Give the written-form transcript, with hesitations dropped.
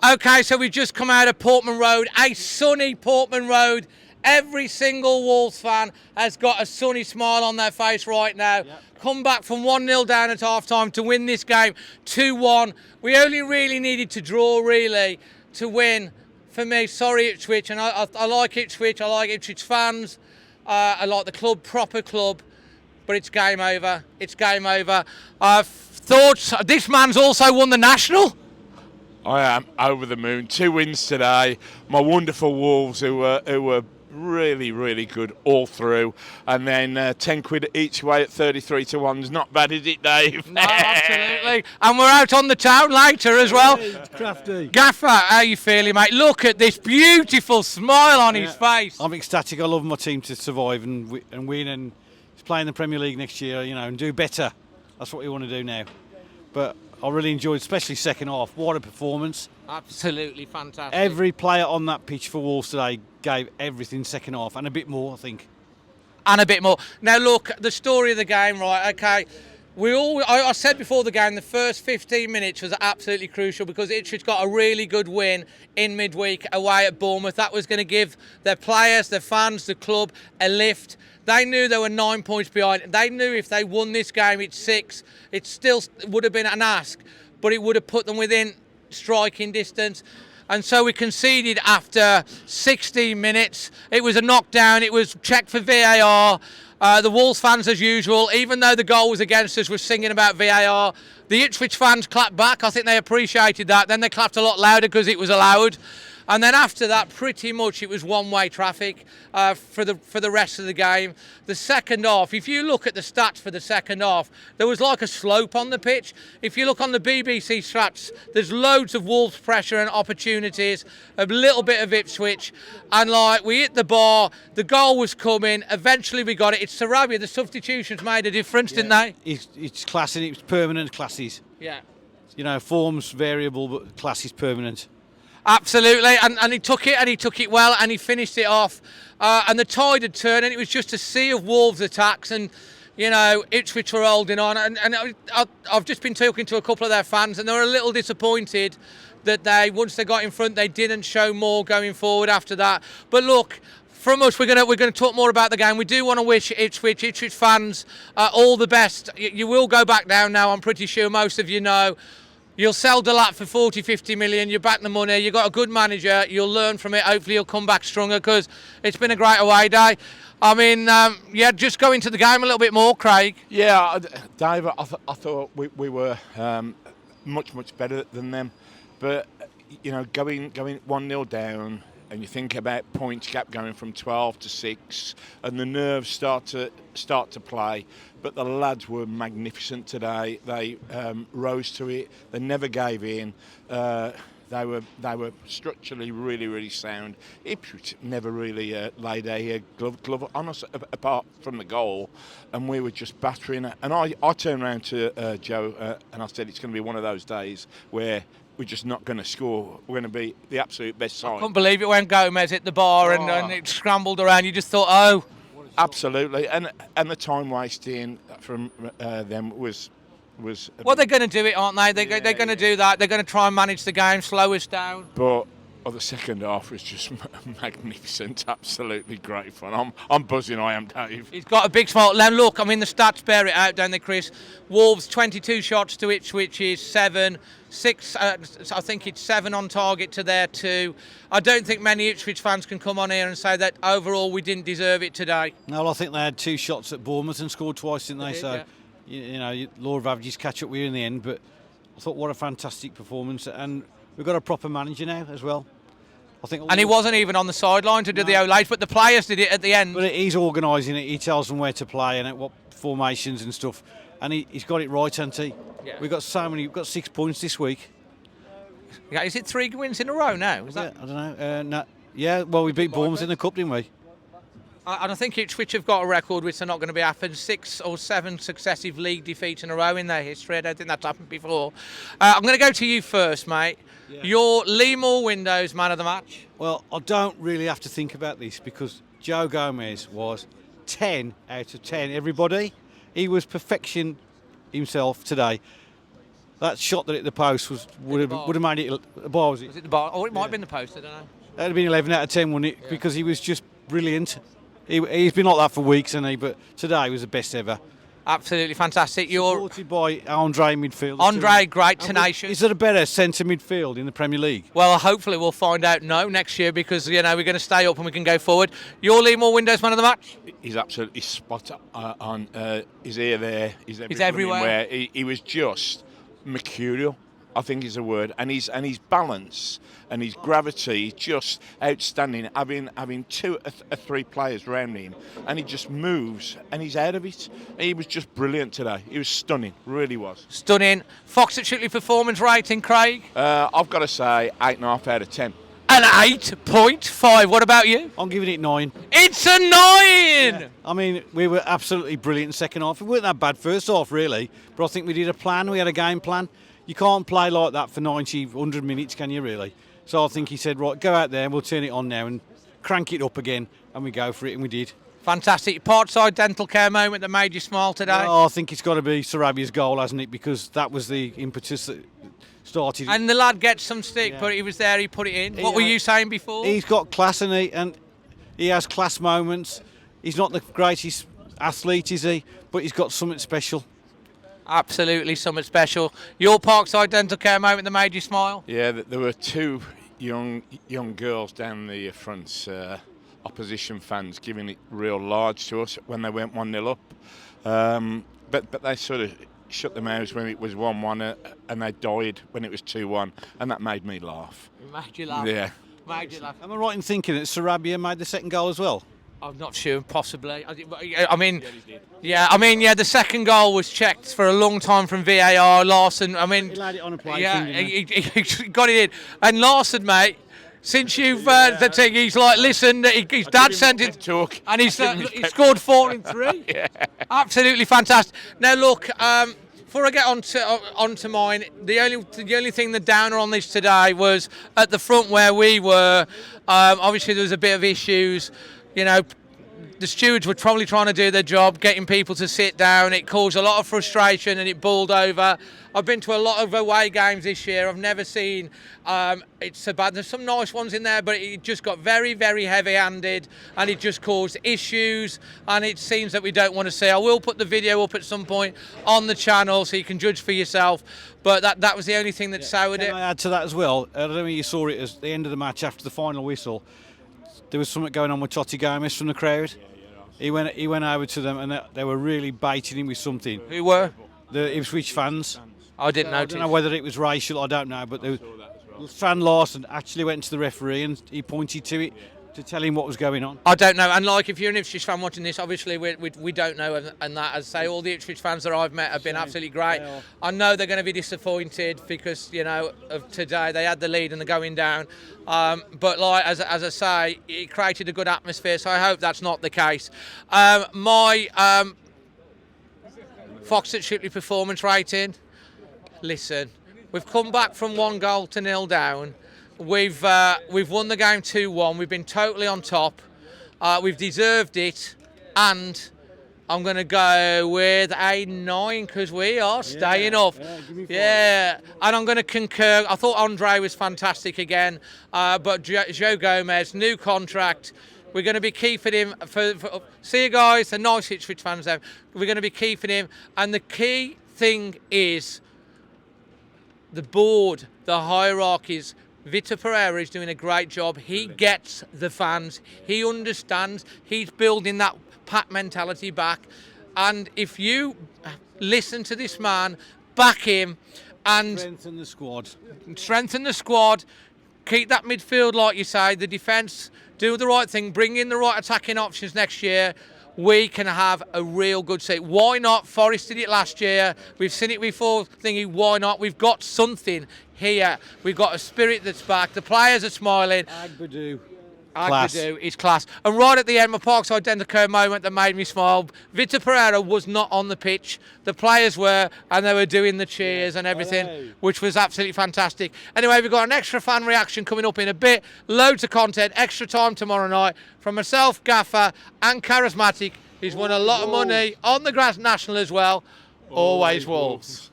Okay, so we've just come out of Portman Road, a sunny Portman Road. Every single Wolves fan has got a sunny smile on their face right now. Yep. Come back from 1-0 down at half-time to win this game 2-1. We only really needed to draw, really, to win. For me, sorry Ipswich, and I like Ipswich, I like Ipswich fans, I like the club, proper club, but it's game over. It's game over. Thoughts, this man's also won the National. I am over the moon. 2 wins today. My wonderful Wolves who were really, really good all through. And then 10 quid each way at 33-1 is not bad, is it, Dave? No, absolutely. And we're out on the town later as well. Crafty. Gaffer, how you feeling, mate? Look at this beautiful smile on his face. I'm ecstatic. I love my team to survive and win and play in the Premier League next year, and do better. That's what we want to do now. But I really enjoyed, especially second half. What a performance. Absolutely fantastic. Every player on that pitch for Wolves today gave everything second half, and a bit more, I think. And a bit more. Now, look, the story of the game, right, okay. I said before the game, the first 15 minutes was absolutely crucial because Ipswich got a really good win in midweek away at Bournemouth. That was going to give their players, their fans, the club a lift. They knew they were 9 points behind. They knew if they won this game, it's 6. It still would have been an ask, but it would have put them within striking distance. And so we conceded after 16 minutes. It was a knockdown. It was checked for VAR. The Wolves fans, as usual, even though the goal was against us, were singing about VAR. The Ipswich fans clapped back. I think they appreciated that. Then they clapped a lot louder because it was allowed. And then after that, pretty much it was one-way traffic for the rest of the game. The second half, if you look at the stats for the second half, there was like a slope on the pitch. If you look on the BBC stats, there's loads of Wolves pressure and opportunities, a little bit of Ipswich, and like we hit the bar, the goal was coming, eventually we got it. It's Sarabia, the substitutions made a difference, didn't they? It's class and it's permanent classes. Yeah. Form's variable, but class is permanent. Absolutely, and he took it well, and he finished it off. And the tide had turned, and it was just a sea of Wolves attacks, and Ipswich were holding on. And I've just been talking to a couple of their fans, and they were a little disappointed that once they got in front, they didn't show more going forward after that. But look, from us, we're going to talk more about the game. We do want to wish Ipswich fans all the best. You will go back down now, I'm pretty sure most of you know. You'll sell the lot for 40-50 million, you back the money, you've got a good manager, you'll learn from it, hopefully you'll come back stronger because it's been a great away day. I mean, just go into the game a little bit more, Craig. Yeah, Dave, I thought we were much, much better than them. But, going 1-0 down, and you think about points gap going from 12 to 6, and the nerves start to play. But the lads were magnificent today. They rose to it. They never gave in. They were structurally really, really sound. Ipswich never really laid a glove on us apart from the goal, and we were just battering it. And I turned around to Joe and I said, it's going to be one of those days where we're just not going to score. We're going to be the absolute best side. I couldn't believe it when Gomez hit the bar and it scrambled around. You just thought, oh. Absolutely, and the time wasting from them was. Well, they're going to do it, aren't they? They're going to do that. They're going to try and manage the game, slow us down. But the second half was just magnificent, absolutely great fun. I'm buzzing, I am, Dave. He's got a big smile. Now look, I mean the stats bear it out, don't they, Chris? Wolves 22 shots to Ipswich is 7. 6, I think it's 7 on target to their 2. I don't think many Ipswich fans can come on here and say that overall we didn't deserve it today. No, I think they had 2 shots at Bournemouth and scored twice, didn't they? Law of averages catch up with you in the end. But I thought what a fantastic performance, and we've got a proper manager now as well. And he wasn't even on the sideline to do the O-Late, but the players did it at the end. But he's organising it. He tells them where to play and at what formations and stuff, and he's got it right, hasn't he? Yeah. We've got 6 points this week. Yeah, is it 3 wins in a row now? I don't know. No. Yeah, well, we beat Bournemouth in the cup, didn't we? And I think Ipswich have got a record which they're not going to be happening. 6 or 7 successive league defeats in a row in their history. I don't think that's happened before. I'm going to go to you first, mate. Yeah. Your Leamore Windows man of the match. Well, I don't really have to think about this because Joe Gomez was 10 out of 10. Everybody, he was perfection himself today. that shot that hit the post would have made it a bar, was it? Was it the bar? Or it might have been the post, I don't know. That'd have been 11 out of 10, wouldn't it? Yeah. Because he was just brilliant. He's been like that for weeks, hasn't he? But today was the best ever. Absolutely fantastic. You're supported by Andre in midfield. Andre, great, tenacious. Is there a better centre midfield in the Premier League? Well, hopefully we'll find out next year because, we're going to stay up and we can go forward. Your Leamore Windows man of the match? He's absolutely spot on. He's here, there. He's everywhere. He was just mercurial, I think is a word, and his balance and his gravity just outstanding. Having two or three players around him, and he just moves and he's out of it. He was just brilliant today. He was stunning, really was. Stunning. Fox at Shipley performance rating, Craig? I've got to say 8.5 out of 10. An 8.5. What about you? I'm giving it 9. It's a 9. Yeah. I mean, we were absolutely brilliant in second half. We weren't that bad first half, really, but I think we did a plan. We had a game plan. You can't play like that for 90, 100 minutes, can you, really? So I think he said, right, go out there and we'll turn it on now and crank it up again, and we go for it, and we did. Fantastic. Parkside dental care moment that made you smile today? Oh, I think it's got to be Sarabia's goal, hasn't it? Because that was the impetus that started. And the lad gets some stick, but he was there, he put it in. What were you saying before? He's got class, and he has class moments. He's not the greatest athlete, is he? But he's got something special. Absolutely, something special. Your Parkside dental care moment that made you smile? Yeah, there were two young girls down the front, opposition fans, giving it real large to us when they went 1-0 up. But they sort of shut their mouths when it was 1-1, and they died when it was 2-1, and that made me laugh. It made you laugh? Yeah. Made you laugh. Am I right in thinking that Sarabia made the second goal as well? I'm not sure, possibly. The second goal was checked for a long time from VAR. Larson, he laid it on a plate. Yeah, he got it in. And Larson, mate, since you've the thing, he's like, listen, his dad sent it, talk, and he scored 4 in 3. Yeah. Absolutely fantastic. Now look, before I get onto mine, the only thing the downer on this today was at the front where we were. Obviously, there was a bit of issues. The stewards were probably trying to do their job, getting people to sit down. It caused a lot of frustration and it boiled over. I've been to a lot of away games this year. I've never seen it so bad. There's some nice ones in there, but it just got very, very heavy-handed and it just caused issues, and it seems that we don't want to see. I will put the video up at some point on the channel so you can judge for yourself, but that was the only thing that soured it. Can I add to that as well? I don't know if you saw it at the end of the match after the final whistle. There was something going on with Totti Gomez from the crowd. He went over to them and they were really baiting him with something. Who were? The Ipswich fans. I didn't notice. I don't know whether it was racial, I don't know, but Fran Larson actually went to the referee and he pointed to it to tell him what was going on. I don't know, and if you're an Ipswich fan watching this, obviously we don't know, and that, as I say, all the Ipswich fans that I've met have been absolutely great. I know they're going to be disappointed because of today. They had the lead and they're going down, but as I say, it created a good atmosphere, so I hope that's not the case. My Fox at Shipley performance rating. Listen, we've come back from 1-0 down. We've won the game 2-1. We've been totally on top. We've deserved it, and I'm going to go with a 9 because we are staying up. Yeah, and I'm going to concur. I thought Andre was fantastic again, but Joe Gomez, new contract. We're going to be keeping him for see you guys, the nice Ipswich fans there. We're going to be keeping him, and the key thing is the board, the hierarchies. Vitor Pereira is doing a great job. He gets the fans. He understands. He's building that pack mentality back. And if you listen to this man, back him, and strengthen the squad, keep that midfield like you say, the defence, do the right thing, bring in the right attacking options next year, we can have a real good season. Why not? Forest did it last year. We've seen it before, thinking, why not? We've got something here. We've got a spirit that's back. The players are smiling. Agbadoo. Agbadoo is class. And right at the end, my Parkside Dendico moment that made me smile. Vitor Pereira was not on the pitch. The players were, and they were doing the cheers and everything, which was absolutely fantastic. Anyway, we've got an extra fan reaction coming up in a bit. Loads of content, extra time tomorrow night from myself, Gaffer, and Charismatic. He's won a lot of money on the Grand National as well. Always Wolves.